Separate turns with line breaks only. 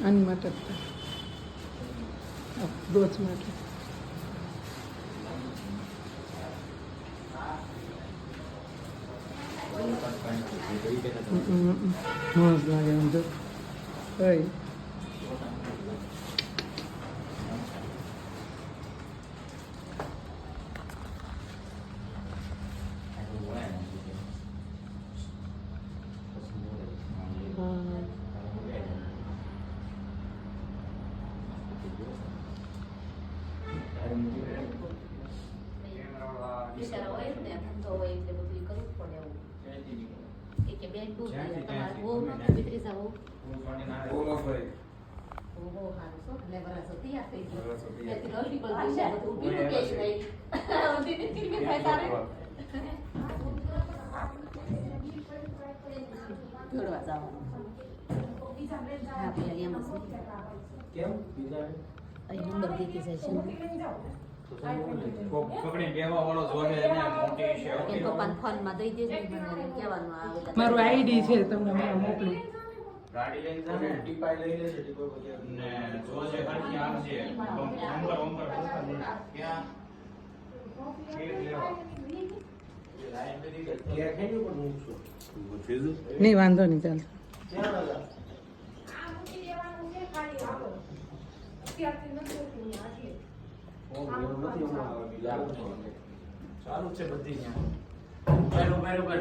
આની માટે રોજ માટે મસ્ત લાગે એમ તો હોય
બિચારા હોય ને ધંધો હોય એટલે બધું કરવું પડે એવું એક બેન દૂર તમારે બહુ નથી વિતરી જાવ બહુ સારું છો એટલે વરસ તૈયાર થઈ ગયો ત્યાંથી ગલતી પર દિશા બધું ઊભી તો ગઈ નહીં ઊભી તો કિરમી થાય તારે જોડવા જવાનું હા પેલા એમ
કેમ બીજા
અહીં નંબર દીધી જાય છે
પકડી બેવા વાળો જોડે એને મોટી છે
કે પપ્પાને ફોનમાં દઈ દેજો મને કહેવાનું આવે
મારું આઈડી છે તમને મને મોકલું
ગાડી લઈને જાને ટીપાઈ લઈ લેશે ટીપો પછી ને જોજે હરખી આવશે નંબર ક્યાં એક લેવા
નહીં વાંધો નહીં ચાલશે
ચાલુ છે બધી બરોબર